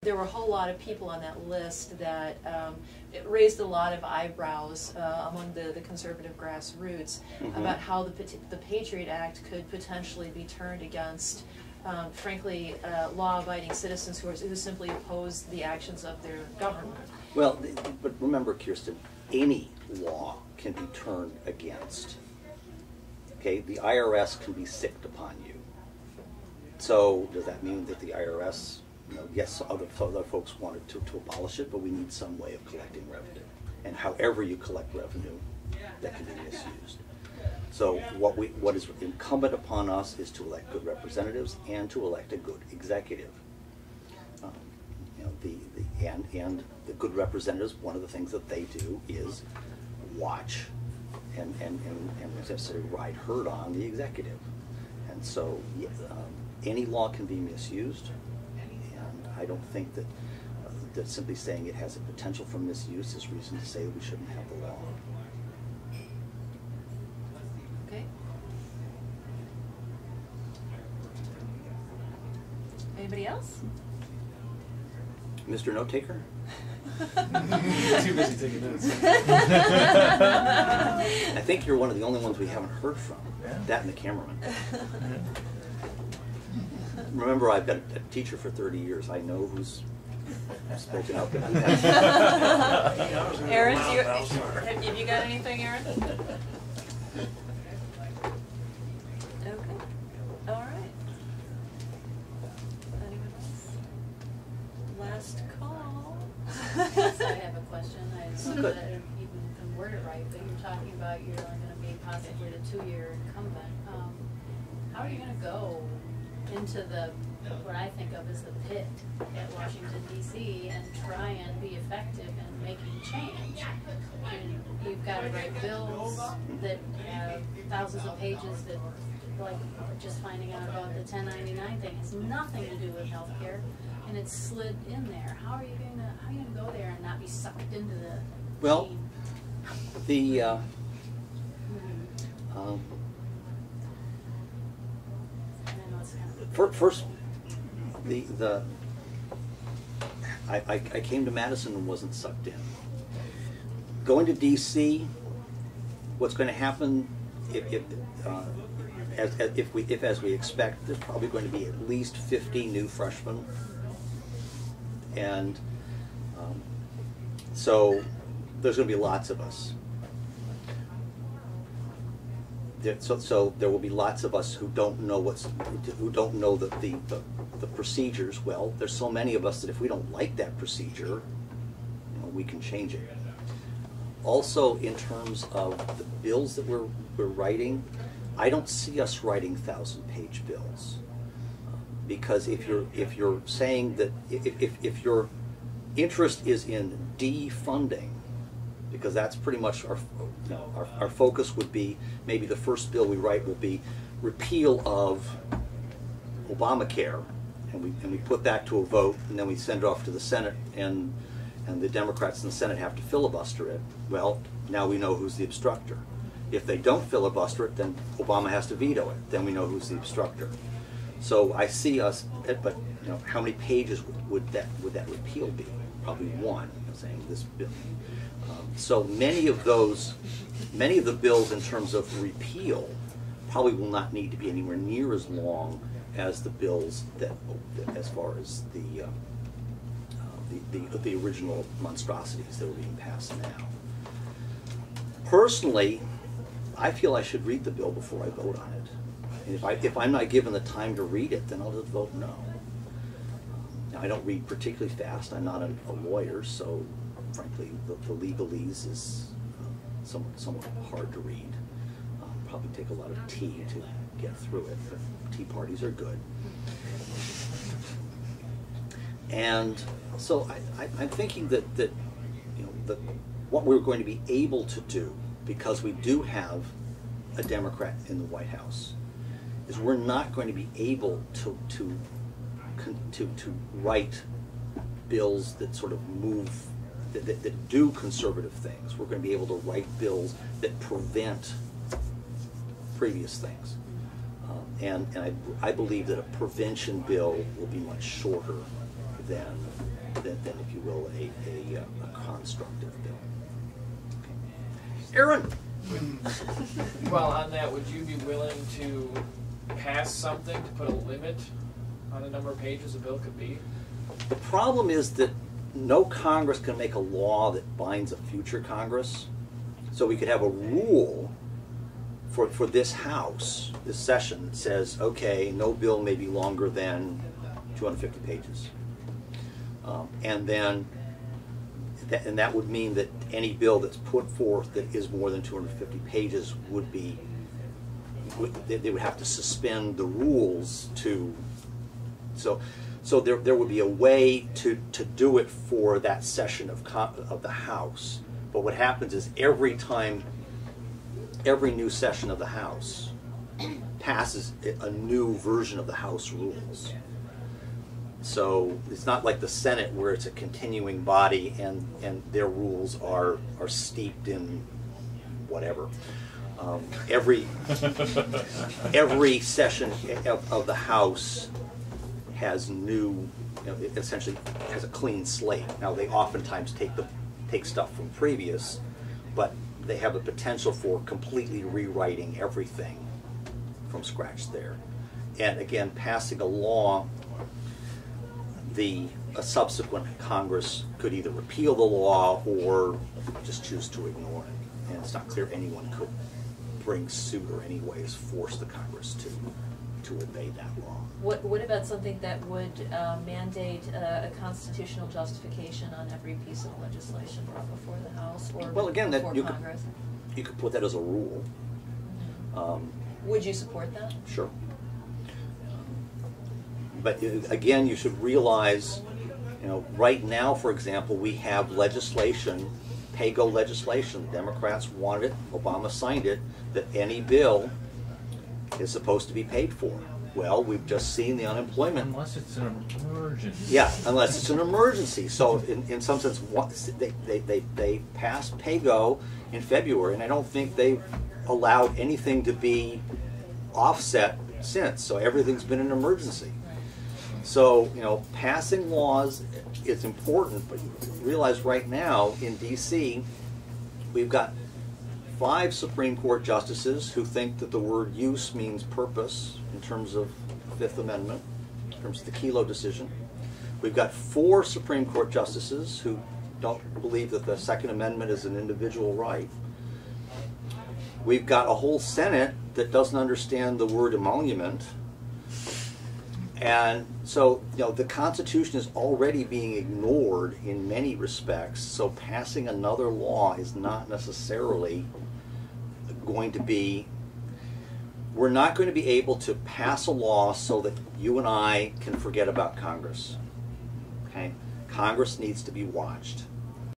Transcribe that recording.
There were a whole lot of people on that list that it raised a lot of eyebrows among the conservative grassroots about how the Patriot Act could potentially be turned against, frankly, law-abiding citizens who simply oppose the actions of their government. Well, but remember, Kirsten, any law can be turned against. Okay, the IRS can be sicked upon you. So does that mean that the IRS, yes, other folks wanted to abolish it, but we need some way of collecting revenue. And however you collect revenue, that can be misused. So what is incumbent upon us is to elect good representatives and to elect a good executive. And the good representatives, one of the things that they do is watch and as I say, ride herd on the executive. And so any law can be misused, and I don't think that that simply saying it has a potential for misuse is reason to say that we shouldn't have the law. Okay. Anybody else? Mr. Note Taker? Too busy taking notes. I think you're one of the only ones we haven't heard from. Yeah. That and the cameraman. Remember, I've been a teacher for 30 years. I know who's spoken up. Aaron, have you got anything, Aaron? Okay. All right. Anyone else? Last call. Yes, I have a question. I assume that I don't even can word it right, but you're talking about you're going to be possibly a 2-year incumbent. How are you going to go into what I think of as the pit at Washington, D.C. and try and be effective in making change? You've got to write bills that have thousands of pages that, like just finding out about the 1099 thing, has nothing to do with health care, and it's slid in there. How are you going to go there and not be sucked into the Well, the first, I came to Madison and wasn't sucked in. Going to D.C., what's going to happen if as we expect, there's probably going to be at least 50 new freshmen, and so there's going to be lots of us. So there will be lots of us who don't know the procedures well. There's so many of us that if we don't like that procedure, we can change it. Also, in terms of the bills that we're writing, I don't see us writing 1,000-page bills, because if you're saying that if your interest is in defunding, because that's pretty much our focus would be, maybe the first bill we write will be repeal of Obamacare, and we put that to a vote, and then we send it off to the Senate, and the Democrats in the Senate have to filibuster it. Well, now we know who's the obstructor. If they don't filibuster it, then Obama has to veto it. Then we know who's the obstructor. So I see us, but how many pages would that repeal be? Probably one. Saying this bill. So many of the bills in terms of repeal probably will not need to be anywhere near as long as the bills that as far as the original monstrosities that are being passed now. Personally, I feel I should read the bill before I vote on it. And if I'm not given the time to read it, then I'll just vote no. Now, I don't read particularly fast. I'm not a lawyer, so frankly, the legalese is somewhat hard to read. Probably take a lot of tea to get through it, but tea parties are good. And so I'm thinking that what we're going to be able to do, because we do have a Democrat in the White House, is we're not going to be able to write bills that sort of move, that do conservative things. We're going to be able to write bills that prevent previous things. And I believe that a prevention bill will be much shorter than than if you will, a constructive bill. Okay. Aaron? Well, on that, would you be willing to pass something to put a limit on the number of pages a bill could be? The problem is that no Congress can make a law that binds a future Congress. So we could have a rule for this House, this session, that says, okay, no bill may be longer than 250 pages. And then, that would mean that any bill that's put forth that is more than 250 pages would be, they would have to suspend the rules to, so there would be a way to do it for that session of the House. But what happens is every new session of the House passes a new version of the House rules. So it's not like the Senate where it's a continuing body and their rules are steeped in whatever. Every session of the House has new, it essentially has a clean slate. Now they oftentimes take stuff from previous, but they have the potential for completely rewriting everything from scratch there. And again, passing a law, a subsequent Congress could either repeal the law or just choose to ignore it. And it's not clear anyone could bring suit or any ways force the Congress to obey that law. What about something that would mandate a constitutional justification on every piece of legislation brought before the House or well, again, before that Congress? You could put that as a rule. Would you support that? Sure. But again, you should realize, right now, for example, we have legislation, pay-go legislation. The Democrats wanted it, Obama signed it, that any bill is supposed to be paid for. Well, we've just seen the unemployment. Unless it's an emergency. Yeah, unless it's an emergency. So in some sense, they passed pay-go in February, and I don't think they've allowed anything to be offset since. So everything's been an emergency. So, passing laws is important, but realize right now in D.C., we've got 5 Supreme Court justices who think that the word use means purpose in terms of the Fifth Amendment, in terms of the Kelo decision. We've got 4 Supreme Court justices who don't believe that the Second Amendment is an individual right. We've got a whole Senate that doesn't understand the word emolument. And so, the Constitution is already being ignored in many respects, so passing another law is not necessarily going to be, we're not going to be able to pass a law so that you and I can forget about Congress. Okay? Congress needs to be watched.